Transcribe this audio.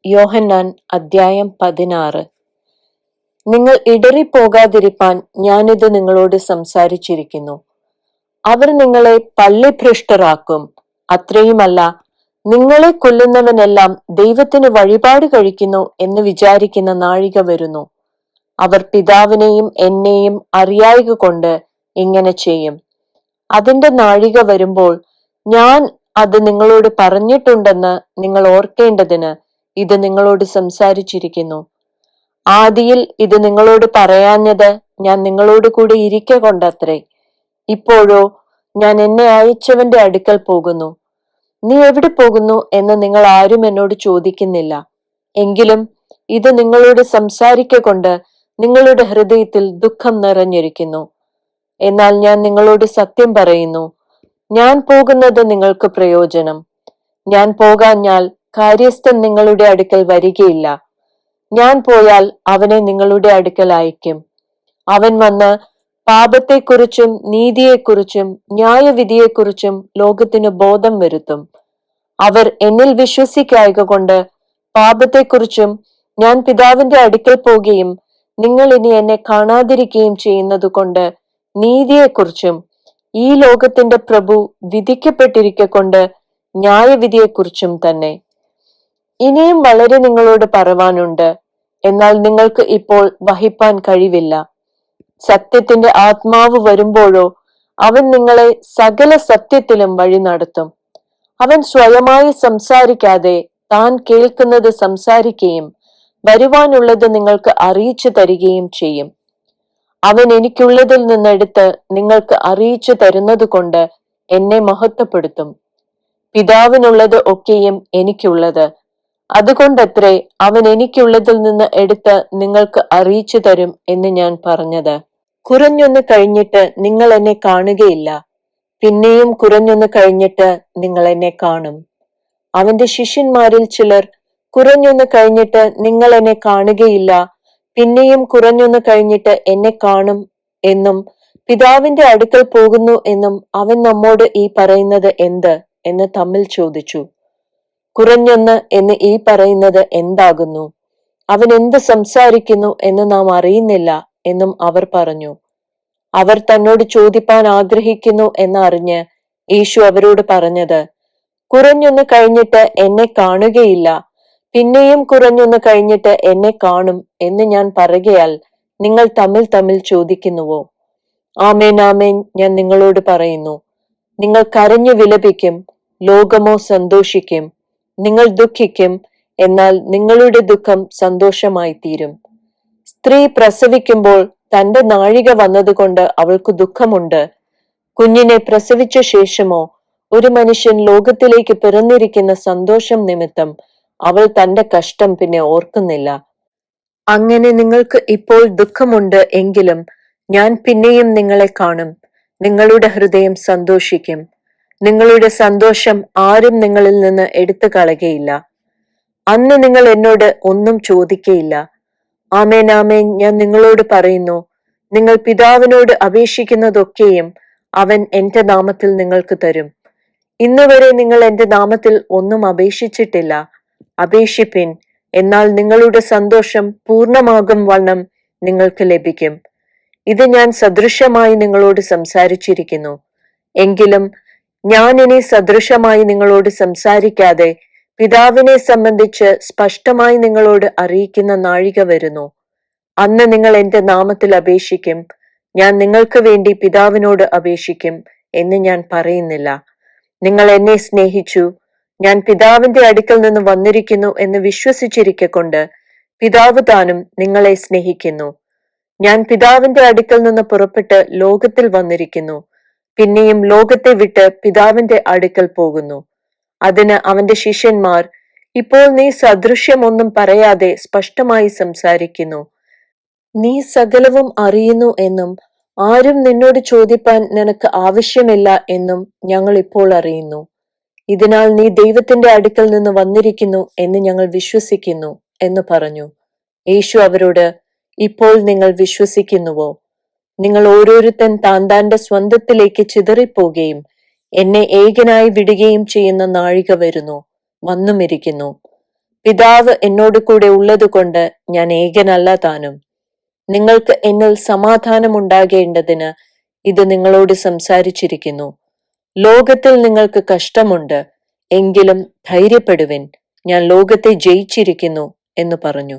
യോഹന്നാൻ അദ്ധ്യായം 16. നിങ്ങൾ ഇടറിപ്പോകാതിരിപ്പാൻ ഞാനിത് നിങ്ങളോട് സംസാരിച്ചിരിക്കുന്നു. അവർ നിങ്ങളെ പള്ളിഭ്രഷ്ടരാക്കും. അത്രയുമല്ല, നിങ്ങളെ കൊല്ലുന്നവനെല്ലാം ദൈവത്തിന് വഴിപാട് കഴിക്കുന്നു എന്ന് വിചാരിക്കുന്ന നാഴിക വരുന്നു. അവർ പിതാവിനെയും എന്നെയും അറിയായ്ക കൊണ്ട് ഇങ്ങനെ ചെയ്യും. അതിന്റെ നാഴിക വരുമ്പോൾ ഞാൻ അത് നിങ്ങളോട് പറഞ്ഞിട്ടുണ്ടെന്ന് നിങ്ങൾ ഓർക്കേണ്ടതിന് ഇത് നിങ്ങളോട് സംസാരിച്ചിരിക്കുന്നു. ആദിയിൽ ഇത് നിങ്ങളോട് പറയാഞ്ഞത് ഞാൻ നിങ്ങളോട് കൂടി ഇരിക്ക കൊണ്ടത്രേ. ഇപ്പോഴോ ഞാൻ എന്നെ അയച്ചവന്റെ അടുക്കൽ പോകുന്നു. നീ എവിടെ പോകുന്നു എന്ന് നിങ്ങൾ ആരും എന്നോട് ചോദിക്കുന്നില്ല. എങ്കിലും ഇത് നിങ്ങളോട് സംസാരിക്ക കൊണ്ട് നിങ്ങളുടെ ഹൃദയത്തിൽ ദുഃഖം നിറഞ്ഞിരിക്കുന്നു. എന്നാൽ ഞാൻ നിങ്ങളോട് സത്യം പറയുന്നു, ഞാൻ പോകുന്നത് നിങ്ങൾക്ക് പ്രയോജനം. ഞാൻ പോകാഞ്ഞാൽ കാര്യസ്ഥൻ നിങ്ങളുടെ അടുക്കൽ വരികയില്ല. ഞാൻ പോയാൽ അവനെ നിങ്ങളുടെ അടുക്കൽ അയക്കും. അവൻ വന്ന് പാപത്തെക്കുറിച്ചും നീതിയെക്കുറിച്ചും ന്യായവിധിയെക്കുറിച്ചും ലോകത്തിന് ബോധം വരുത്തും. അവർ എന്നിൽ വിശ്വസിക്കായ്ക കൊണ്ട് പാപത്തെക്കുറിച്ചും ഞാൻ പിതാവിന്റെ അടുക്കൽ പോകുകയും നിങ്ങൾ ഇനി എന്നെ കാണാതിരിക്കുകയും ചെയ്യുന്നത് കൊണ്ട് നീതിയെക്കുറിച്ചും ഈ ലോകത്തിന്റെ പ്രഭു വിധിക്കപ്പെട്ടിരിക്കൊണ്ട് ന്യായവിധിയെക്കുറിച്ചും തന്നെ. ഇനിയും വളരെ നിങ്ങളോട് പറവാനുണ്ട്, എന്നാൽ നിങ്ങൾക്ക് ഇപ്പോൾ വഹിപ്പാൻ കഴിവില്ല. സത്യത്തിന്റെ ആത്മാവ് വരുമ്പോഴോ അവൻ നിങ്ങളെ സകല സത്യത്തിലും വഴി നടത്തും. അവൻ സ്വയമായി സംസാരിക്കാതെ താൻ കേൾക്കുന്നത് സംസാരിക്കുകയും വരുവാനുള്ളത് നിങ്ങൾക്ക് അറിയിച്ചു തരികയും ചെയ്യും. അവൻ എനിക്കുള്ളതിൽ നിന്നെടുത്ത് നിങ്ങൾക്ക് അറിയിച്ചു തരുന്നത് കൊണ്ട് എന്നെ മഹത്വപ്പെടുത്തും. പിതാവിനുള്ളത് ഒക്കെയും എനിക്കുള്ളത്. അതുകൊണ്ടത്രേ അവൻ എനിക്കുള്ളതിൽ നിന്ന് എടുത്ത് നിങ്ങൾക്ക് അറിയിച്ചു തരും എന്ന് ഞാൻ പറഞ്ഞത്. കുറഞ്ഞൊന്ന് കഴിഞ്ഞിട്ട് നിങ്ങൾ എന്നെ കാണുകയില്ല, പിന്നെയും കുറഞ്ഞൊന്ന് കഴിഞ്ഞിട്ട് നിങ്ങൾ എന്നെ കാണും. അവന്റെ ശിഷ്യന്മാരിൽ ചിലർ കുറഞ്ഞൊന്ന് കഴിഞ്ഞിട്ട് നിങ്ങൾ എന്നെ കാണുകയില്ല, പിന്നെയും കുറഞ്ഞൊന്ന് കഴിഞ്ഞിട്ട് എന്നെ കാണും എന്നും പിതാവിന്റെ അടുക്കൽ പോകുന്നു എന്നും അവൻ നമ്മോട് ഈ പറയുന്നത് എന്ത് എന്ന് തമ്മിൽ ചോദിച്ചു. കുറഞ്ഞൊന്ന് എന്ന് ഈ പറയുന്നത് എന്താകുന്നു? അവൻ എന്ത് സംസാരിക്കുന്നു എന്ന് നാം അറിയുന്നില്ല എന്നും അവർ പറഞ്ഞു. അവർ തന്നോട് ചോദിപ്പാൻ ആഗ്രഹിക്കുന്നു എന്നറിഞ്ഞ് യേശു അവരോട് പറഞ്ഞത്, കുറഞ്ഞൊന്ന് കഴിഞ്ഞിട്ട് എന്നെ കാണുകയില്ല, പിന്നെയും കുറഞ്ഞൊന്ന് കഴിഞ്ഞിട്ട് എന്നെ കാണും എന്ന് ഞാൻ പറയുകയാൽ നിങ്ങൾ തമ്മിൽ തമ്മിൽ ചോദിക്കുന്നുവോ? ആമേൻ ആമേൻ ഞാൻ നിങ്ങളോട് പറയുന്നു, നിങ്ങൾ കരഞ്ഞു വിലപിക്കും, ലോകമോ സന്തോഷിക്കും. നിങ്ങൾ ദുഃഖിക്കും, എന്നാൽ നിങ്ങളുടെ ദുഃഖം സന്തോഷമായി തീരും. സ്ത്രീ പ്രസവിക്കുമ്പോൾ തന്റെ നാഴിക വന്നതുകൊണ്ട് അവൾക്ക് ദുഃഖമുണ്ട്. കുഞ്ഞിനെ പ്രസവിച്ച ശേഷമോ ഒരു മനുഷ്യൻ ലോകത്തിലേക്ക് പിറന്നിരിക്കുന്ന സന്തോഷം നിമിത്തം അവൾ തന്റെ കഷ്ടം പിന്നെ ഓർക്കുന്നില്ല. അങ്ങനെ നിങ്ങൾക്ക് ഇപ്പോൾ ദുഃഖമുണ്ട് എങ്കിലും ഞാൻ പിന്നെയും നിങ്ങളെ കാണും. നിങ്ങളുടെ ഹൃദയം സന്തോഷിക്കും. നിങ്ങളുടെ സന്തോഷം ആരും നിങ്ങളിൽ നിന്ന് എടുത്തു കളയുകയില്ല. അന്ന് നിങ്ങൾ എന്നോട് ഒന്നും ചോദിക്കയില്ല. ആമേൻ ആമേൻ ഞാൻ നിങ്ങളോട് പറയുന്നു, നിങ്ങൾ പിതാവിനോട് അപേക്ഷിക്കുന്നതൊക്കെയും അവൻ എന്റെ നാമത്തിൽ നിങ്ങൾക്ക് തരും. ഇന്നുവരെ നിങ്ങൾ എന്റെ നാമത്തിൽ ഒന്നും അപേക്ഷിച്ചിട്ടില്ല. അപേക്ഷിപ്പിൻ, എന്നാൽ നിങ്ങളുടെ സന്തോഷം പൂർണ്ണമാകും വണ്ണം നിങ്ങൾക്ക് ലഭിക്കും. ഇത് ഞാൻ സദൃശമായി നിങ്ങളോട് സംസാരിച്ചിരിക്കുന്നു. എങ്കിലും ഞാൻ ഇനി സദൃശമായി നിങ്ങളോട് സംസാരിക്കാതെ പിതാവിനെ സംബന്ധിച്ച് സ്പഷ്ടമായി നിങ്ങളോട് അറിയിക്കുന്ന നാഴിക വരുന്നു. അന്ന് നിങ്ങൾ എന്റെ നാമത്തിൽ അപേക്ഷിക്കും. ഞാൻ നിങ്ങൾക്ക് വേണ്ടി പിതാവിനോട് അപേക്ഷിക്കും എന്ന് ഞാൻ പറയുന്നില്ല. നിങ്ങൾ എന്നെ സ്നേഹിച്ചു. ഞാൻ പിതാവിന്റെ അടുക്കൽ നിന്ന് വന്നിരിക്കുന്നു എന്ന് വിശ്വസിച്ചിരിക്കൊണ്ട് പിതാവ് താനും നിങ്ങളെ സ്നേഹിക്കുന്നു. ഞാൻ പിതാവിന്റെ അടുക്കൽ നിന്ന് പുറപ്പെട്ട് ലോകത്തിൽ വന്നിരിക്കുന്നു. പിന്നെയും ലോകത്തെ വിട്ട് പിതാവിന്റെ അടുക്കൽ പോകുന്നു. അതിന് അവന്റെ ശിഷ്യന്മാർ, ഇപ്പോൾ നീ സദൃശ്യമൊന്നും പറയാതെ സ്പഷ്ടമായി സംസാരിക്കുന്നു. നീ സകലവും അറിയുന്നു എന്നും ആരും നിന്നോട് ചോദിപ്പാൻ നിനക്ക് ആവശ്യമില്ല എന്നും ഞങ്ങൾ ഇപ്പോൾ അറിയുന്നു. ഇതിനാൽ നീ ദൈവത്തിന്റെ അടുക്കൽ നിന്ന് വന്നിരിക്കുന്നു എന്ന് ഞങ്ങൾ വിശ്വസിക്കുന്നു എന്ന് പറഞ്ഞു. യേശു അവരോട്, ഇപ്പോൾ നിങ്ങൾ വിശ്വസിക്കുന്നുവോ? നിങ്ങൾ ഓരോരുത്തൻ താന്താന്റെ സ്വന്തത്തിലേക്ക് ചിതറിപ്പോകുകയും എന്നെ ഏകനായി വിടുകയും ചെയ്യുന്ന നാഴിക വരുന്നു, വന്നുമിരിക്കുന്നു. പിതാവ് എന്നോട് കൂടെ ഉള്ളതുകൊണ്ട് ഞാൻ ഏകനല്ല താനും. നിങ്ങൾക്ക് എന്നിൽ സമാധാനമുണ്ടാകേണ്ടതിന് ഇത് നിങ്ങളോട് സംസാരിച്ചിരിക്കുന്നു. ലോകത്തിൽ നിങ്ങൾക്ക് കഷ്ടമുണ്ട്, എങ്കിലും ധൈര്യപ്പെടുവിൻ, ഞാൻ ലോകത്തെ ജയിച്ചിരിക്കുന്നു എന്ന് പറഞ്ഞു.